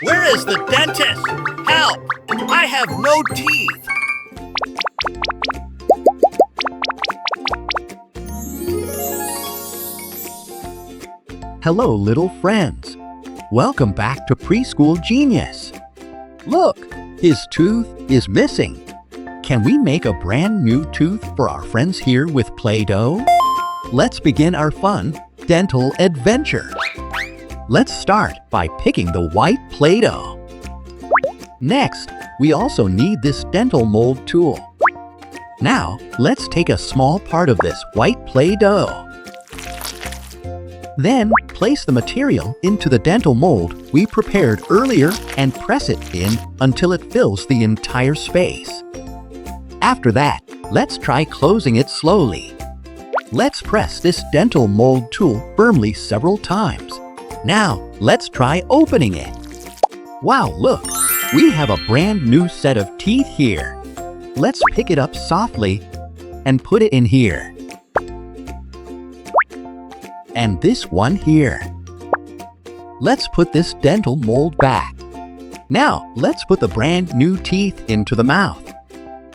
Where is the dentist? Help! I have no teeth. Hello, little friends. Welcome back to Preschool Genius. Look, his tooth is missing. Can we make a brand new tooth for our friends here with Play-Doh? Let's begin our fun dental adventure. Let's start by picking the white Play-Doh. Next, we also need this dental mold tool. Now, let's take a small part of this white Play-Doh. Then, place the material into the dental mold we prepared earlier and press it in until it fills the entire space. After that, let's try closing it slowly. Let's press this dental mold tool firmly several times. Now, let's try opening it. Wow, look! We have a brand new set of teeth here. Let's pick it up softly and put it in here. And this one here. Let's put this dental mold back. Now, let's put the brand new teeth into the mouth.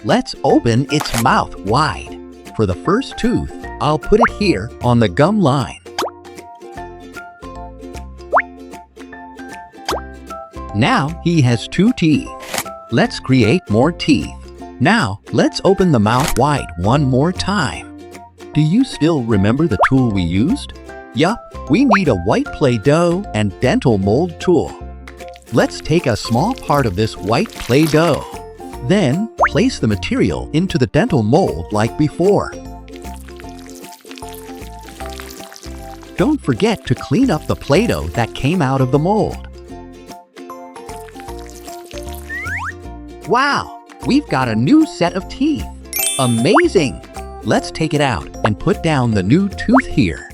Let's open its mouth wide. For the first tooth, I'll put it here on the gum line. Now he has 2 teeth. Let's create more teeth. Now, let's open the mouth wide one more time. Do you still remember the tool we used? Yup, we need a white Play-Doh and dental mold tool. Let's take a small part of this white Play-Doh. Then, place the material into the dental mold like before. Don't forget to clean up the Play-Doh that came out of the mold. Wow, we've got a new set of teeth. Amazing! Let's take it out and put down the new tooth here.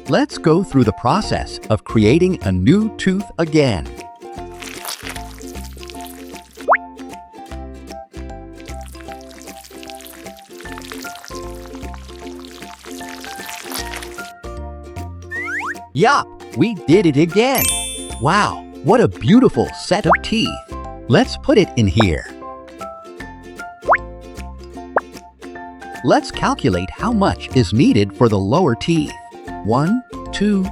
Let's go through the process of creating a new tooth again. Yup, we did it again. Wow, what a beautiful set of teeth. Let's put it in here. Let's calculate how much is needed for the lower teeth. 1, 2,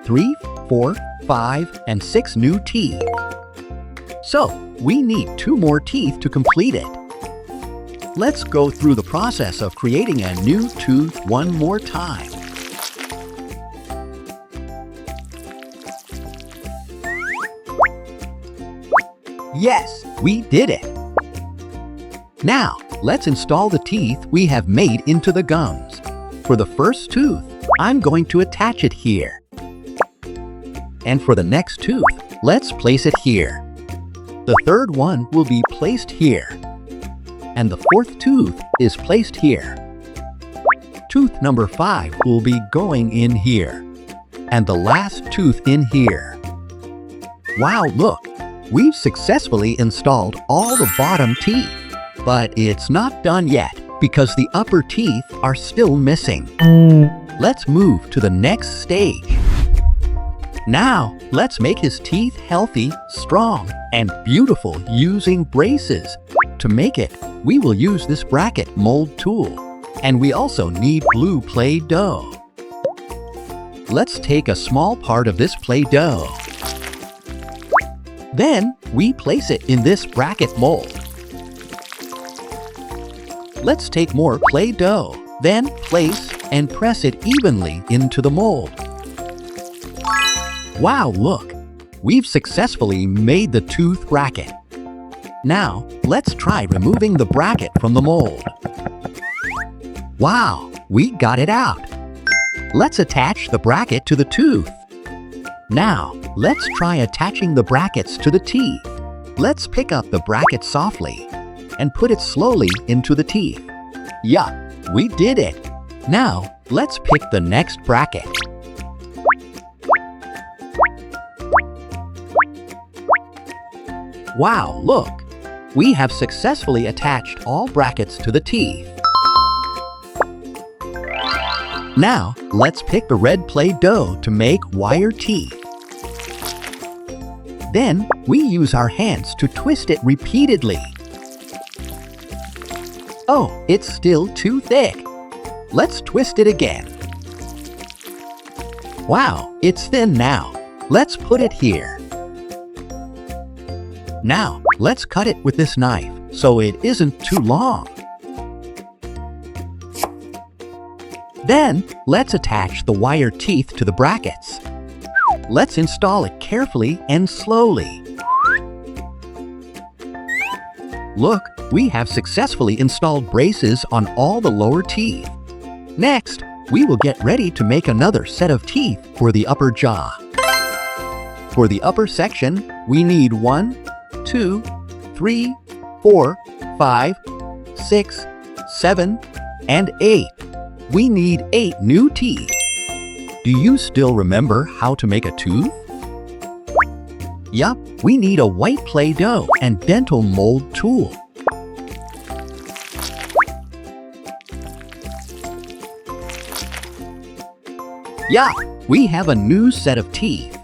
3, 4, 5, and 6 new teeth. So, we need 2 more teeth to complete it. Let's go through the process of creating a new tooth one more time. Yes, we did it! Now, let's install the teeth we have made into the gums. For the first tooth, I'm going to attach it here. And for the next tooth, let's place it here. The third one will be placed here. And the fourth tooth is placed here. Tooth number 5 will be going in here. And the last tooth in here. Wow, look! We've successfully installed all the bottom teeth. But it's not done yet because the upper teeth are still missing. Let's move to the next stage. Now, let's make his teeth healthy, strong, and beautiful using braces. To make it, we will use this bracket mold tool. And we also need blue Play-Doh. Let's take a small part of this Play-Doh. Then, we place it in this bracket mold. Let's take more Play-Doh, then place and press it evenly into the mold. Wow, look! We've successfully made the tooth bracket. Now, let's try removing the bracket from the mold. Wow, we got it out! Let's attach the bracket to the tooth. Now, let's try attaching the brackets to the teeth. Let's pick up the bracket softly and put it slowly into the teeth. Yup, we did it! Now, let's pick the next bracket. Wow, look! We have successfully attached all brackets to the teeth. Now, let's pick the red Play-Doh to make wire teeth. Then, we use our hands to twist it repeatedly. Oh, it's still too thick. Let's twist it again. Wow, it's thin now. Let's put it here. Now, let's cut it with this knife so it isn't too long. Then, let's attach the wire teeth to the brackets. Let's install it carefully and slowly. Look, we have successfully installed braces on all the lower teeth. Next, we will get ready to make another set of teeth for the upper jaw. For the upper section, we need 1, 2, 3, 4, 5, 6, 7, and 8. We need 8 new teeth. Do you still remember how to make a tooth? Yup, we need a white Play-Doh and dental mold tool. Yup, we have a new set of teeth.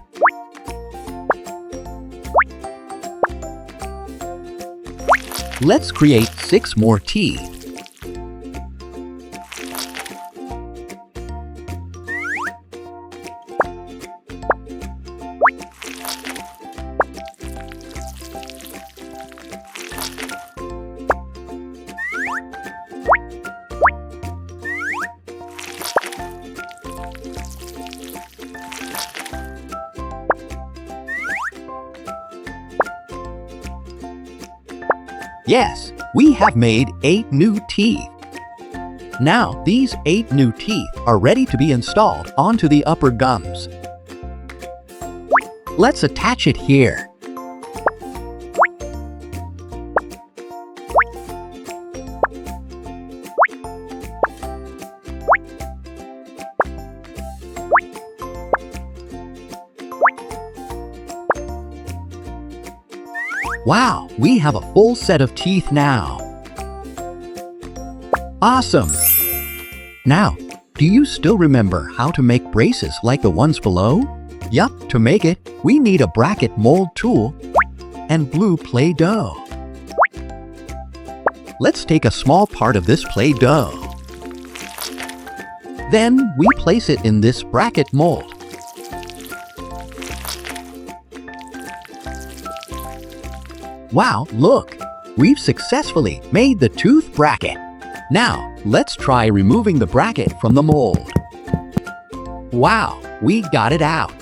Let's create 6 more teeth. Yes, we have made 8 new teeth. Now, these 8 new teeth are ready to be installed onto the upper gums. Let's attach it here. Wow, we have a full set of teeth now. Awesome! Now, do you still remember how to make braces like the ones below? Yup, to make it, we need a bracket mold tool and blue Play-Doh. Let's take a small part of this Play-Doh. Then, we place it in this bracket mold. Wow, look! We've successfully made the tooth bracket. Now, let's try removing the bracket from the mold. Wow, we got it out.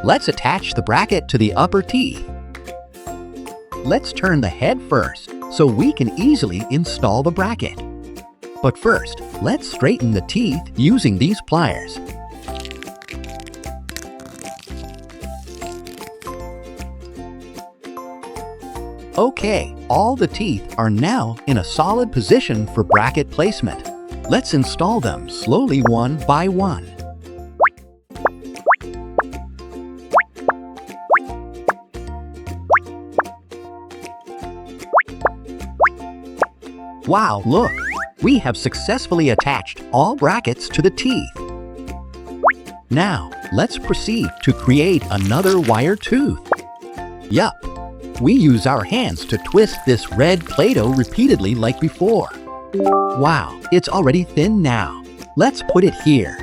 Let's attach the bracket to the upper teeth. Let's turn the head first, so we can easily install the bracket. But first, let's straighten the teeth using these pliers. Okay, all the teeth are now in a solid position for bracket placement. Let's install them slowly one by one. Wow, look! We have successfully attached all brackets to the teeth. Now, let's proceed to create another wire tooth. Yup! We use our hands to twist this red Play-Doh repeatedly like before. Wow, it's already thin now. Let's put it here.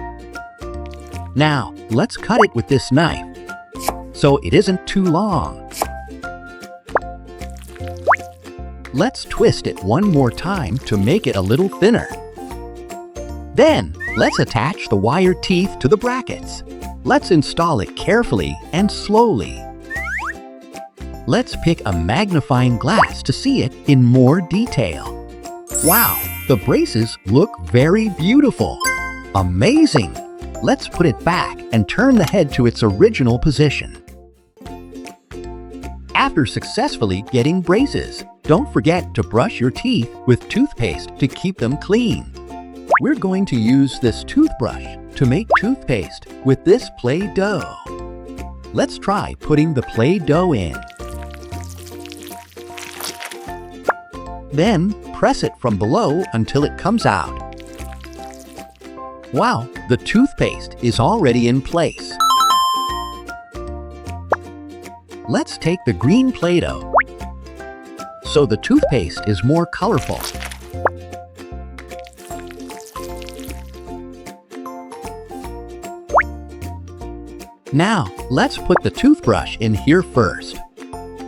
Now, let's cut it with this knife, so it isn't too long. Let's twist it one more time to make it a little thinner. Then, let's attach the wire teeth to the brackets. Let's install it carefully and slowly. Let's pick a magnifying glass to see it in more detail. Wow, the braces look very beautiful. Amazing! Let's put it back and turn the head to its original position. After successfully getting braces, don't forget to brush your teeth with toothpaste to keep them clean. We're going to use this toothbrush to make toothpaste with this Play-Doh. Let's try putting the Play-Doh in. Then, press it from below until it comes out. Wow, the toothpaste is already in place. let's take the green Play-Doh so the toothpaste is more colorful. Now, let's put the toothbrush in here first.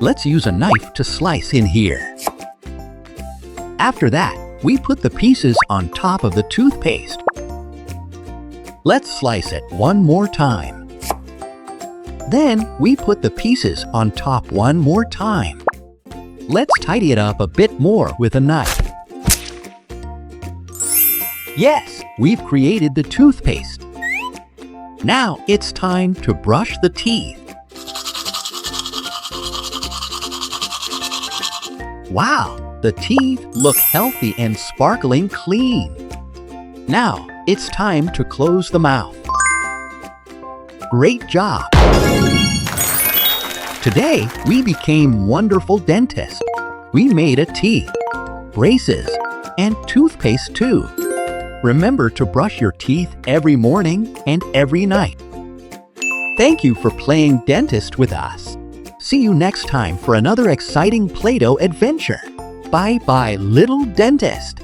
Let's use a knife to slice in here. After that, we put the pieces on top of the toothpaste. Let's slice it one more time. Then, we put the pieces on top one more time. Let's tidy it up a bit more with a knife. Yes, we've created the toothpaste. Now it's time to brush the teeth. Wow, the teeth look healthy and sparkling clean. Now it's time to close the mouth. Great job! Today we became wonderful dentists. We made a teeth, braces, and toothpaste too. Remember to brush your teeth every morning and every night. Thank you for playing dentist with us. See you next time for another exciting Play-Doh adventure. Bye-bye, little dentist.